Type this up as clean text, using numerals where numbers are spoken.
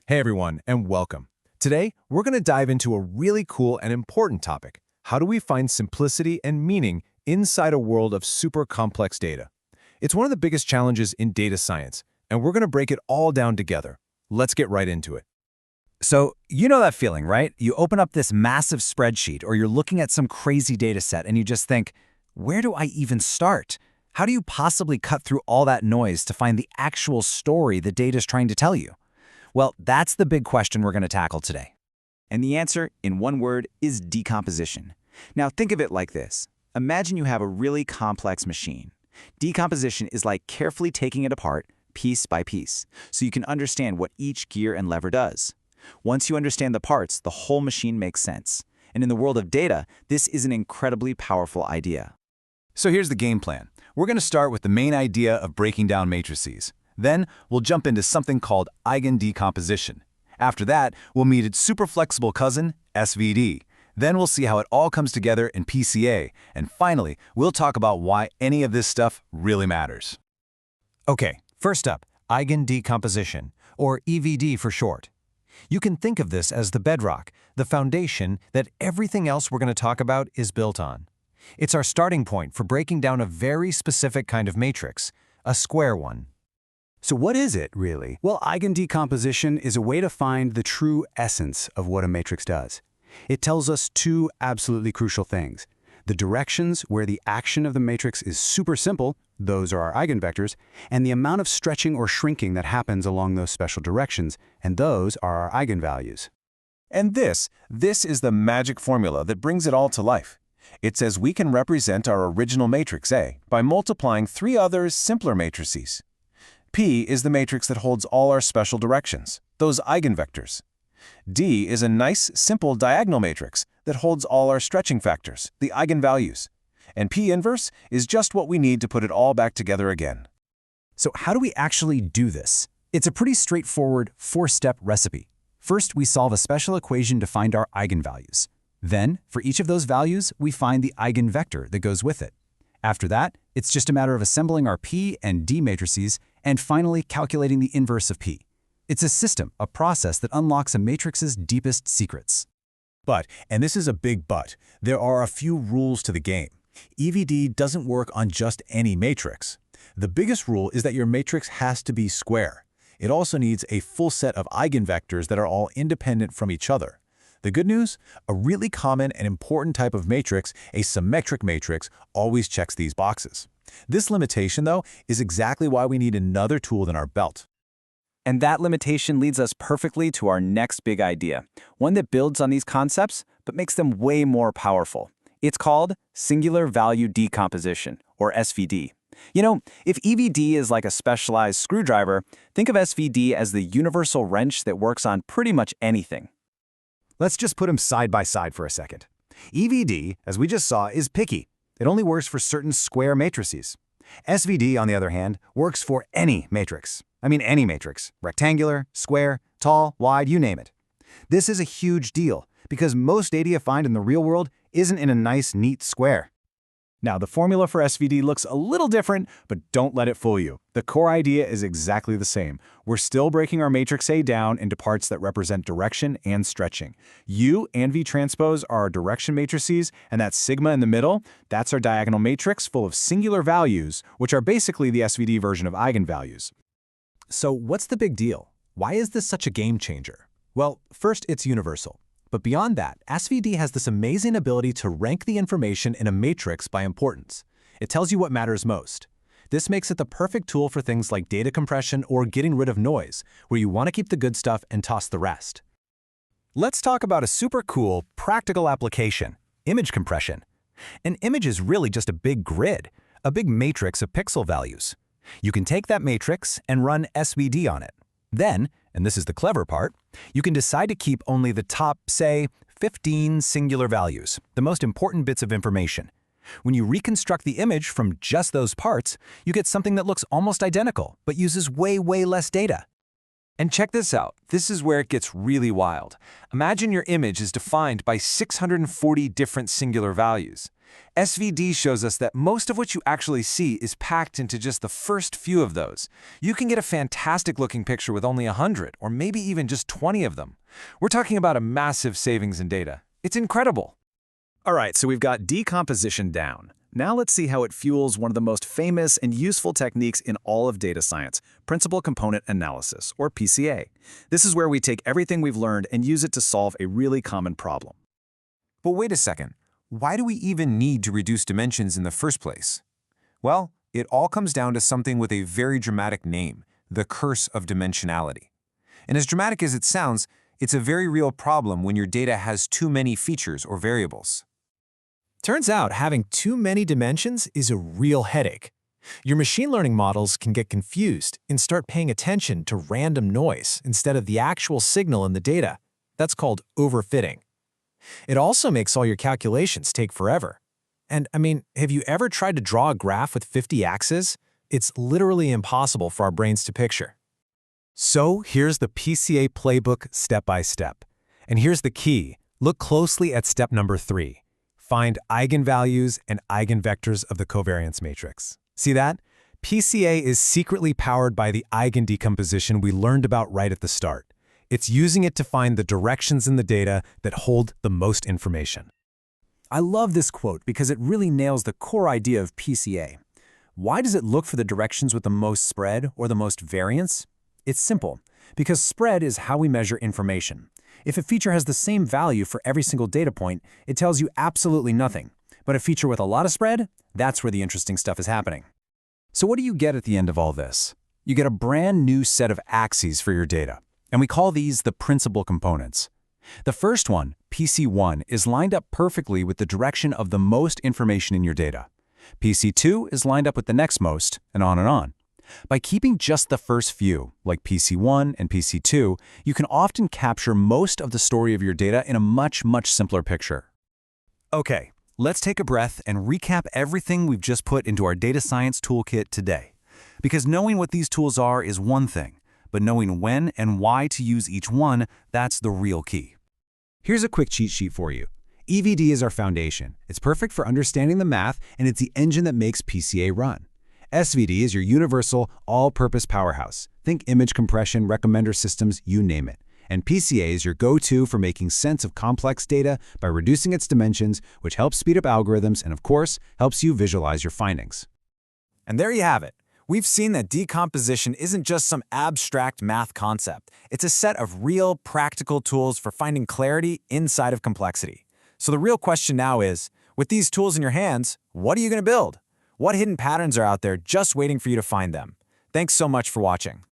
Hey everyone, and welcome. Today, we're going to dive into a really cool and important topic. How do we find simplicity and meaning inside a world of super complex data? It's one of the biggest challenges in data science, and we're going to break it all down together. Let's get right into it. So, you know that feeling, right? You open up this massive spreadsheet or you're looking at some crazy data set and you just think, where do I even start? How do you possibly cut through all that noise to find the actual story the data is trying to tell you? Well, that's the big question we're going to tackle today. And the answer, in one word, is decomposition. Now think of it like this. Imagine you have a really complex machine. Decomposition is like carefully taking it apart, piece by piece, so you can understand what each gear and lever does. Once you understand the parts, the whole machine makes sense. And in the world of data, this is an incredibly powerful idea. So here's the game plan. We're going to start with the main idea of breaking down matrices. Then we'll jump into something called eigendecomposition. After that, we'll meet its super flexible cousin, SVD. Then we'll see how it all comes together in PCA. And finally, we'll talk about why any of this stuff really matters. Okay, first up, eigendecomposition, or EVD for short. You can think of this as the bedrock, the foundation that everything else we're going to talk about is built on. It's our starting point for breaking down a very specific kind of matrix, a square one. So what is it, really? Well, eigendecomposition is a way to find the true essence of what a matrix does. It tells us two absolutely crucial things. The directions where the action of the matrix is super simple, those are our eigenvectors, and the amount of stretching or shrinking that happens along those special directions, and those are our eigenvalues. And this is the magic formula that brings it all to life. It says we can represent our original matrix A by multiplying three other simpler matrices. P is the matrix that holds all our special directions, those eigenvectors. D is a nice, simple diagonal matrix that holds all our stretching factors, the eigenvalues. And P inverse is just what we need to put it all back together again. So how do we actually do this? It's a pretty straightforward four-step recipe. First, we solve a special equation to find our eigenvalues. Then, for each of those values, we find the eigenvector that goes with it. After that, it's just a matter of assembling our P and D matrices and finally calculating the inverse of P. It's a system, a process that unlocks a matrix's deepest secrets. But, and this is a big but, there are a few rules to the game. EVD doesn't work on just any matrix. The biggest rule is that your matrix has to be square. It also needs a full set of eigenvectors that are all independent from each other. The good news? A really common and important type of matrix, a symmetric matrix, always checks these boxes. This limitation, though, is exactly why we need another tool in our belt. And that limitation leads us perfectly to our next big idea, one that builds on these concepts but makes them way more powerful. It's called Singular Value Decomposition, or SVD. You know, if EVD is like a specialized screwdriver, think of SVD as the universal wrench that works on pretty much anything. Let's just put them side by side for a second. EVD, as we just saw, is picky. It only works for certain square matrices. SVD, on the other hand, works for any matrix. I mean any matrix, rectangular, square, tall, wide, you name it. This is a huge deal because most data you find in the real world isn't in a nice, neat square. Now, the formula for SVD looks a little different, but don't let it fool you. The core idea is exactly the same. We're still breaking our matrix A down into parts that represent direction and stretching. U and V transpose are our direction matrices, and that sigma in the middle, that's our diagonal matrix full of singular values, which are basically the SVD version of eigenvalues. So what's the big deal? Why is this such a game changer? Well, first, it's universal. But beyond that, SVD has this amazing ability to rank the information in a matrix by importance. It tells you what matters most. This makes it the perfect tool for things like data compression or getting rid of noise, where you want to keep the good stuff and toss the rest. Let's talk about a super cool, practical application, image compression. An image is really just a big grid, a big matrix of pixel values. You can take that matrix and run SVD on it. Then, and this is the clever part, you can decide to keep only the top, say, 15 singular values, the most important bits of information. When you reconstruct the image from just those parts, you get something that looks almost identical, but uses way less data. And check this out. This is where it gets really wild. Imagine your image is defined by 640 different singular values. SVD shows us that most of what you actually see is packed into just the first few of those. You can get a fantastic-looking picture with only 100, or maybe even just 20 of them. We're talking about a massive savings in data. It's incredible. All right, so we've got decomposition down. Now let's see how it fuels one of the most famous and useful techniques in all of data science, principal component analysis, or PCA. This is where we take everything we've learned and use it to solve a really common problem. But wait a second. Why do we even need to reduce dimensions in the first place? Well, it all comes down to something with a very dramatic name, the curse of dimensionality. And as dramatic as it sounds, it's a very real problem when your data has too many features or variables. Turns out having too many dimensions is a real headache. Your machine learning models can get confused and start paying attention to random noise instead of the actual signal in the data. That's called overfitting. It also makes all your calculations take forever. And I mean, have you ever tried to draw a graph with 50 axes? It's literally impossible for our brains to picture. So here's the PCA playbook step by step. And here's the key. Look closely at step number 3. Find eigenvalues and eigenvectors of the covariance matrix. See that? PCA is secretly powered by the eigendecomposition we learned about right at the start. It's using it to find the directions in the data that hold the most information. I love this quote because it really nails the core idea of PCA. Why does it look for the directions with the most spread or the most variance? It's simple, because spread is how we measure information. If a feature has the same value for every single data point, it tells you absolutely nothing. But a feature with a lot of spread, that's where the interesting stuff is happening. So what do you get at the end of all this? You get a brand new set of axes for your data, and we call these the principal components. The first one, PC1, is lined up perfectly with the direction of the most information in your data. PC2 is lined up with the next most, and on and on. By keeping just the first few, like PC1 and PC2, you can often capture most of the story of your data in a much simpler picture. Okay, let's take a breath and recap everything we've just put into our data science toolkit today. Because knowing what these tools are is one thing, but knowing when and why to use each one, that's the real key. Here's a quick cheat sheet for you. EVD is our foundation. It's perfect for understanding the math, and it's the engine that makes PCA run. SVD is your universal, all-purpose powerhouse. Think image compression, recommender systems, you name it. And PCA is your go-to for making sense of complex data by reducing its dimensions, which helps speed up algorithms and, of course, helps you visualize your findings. And there you have it. We've seen that decomposition isn't just some abstract math concept. It's a set of real, practical tools for finding clarity inside of complexity. So the real question now is, with these tools in your hands, what are you going to build? What hidden patterns are out there just waiting for you to find them? Thanks so much for watching.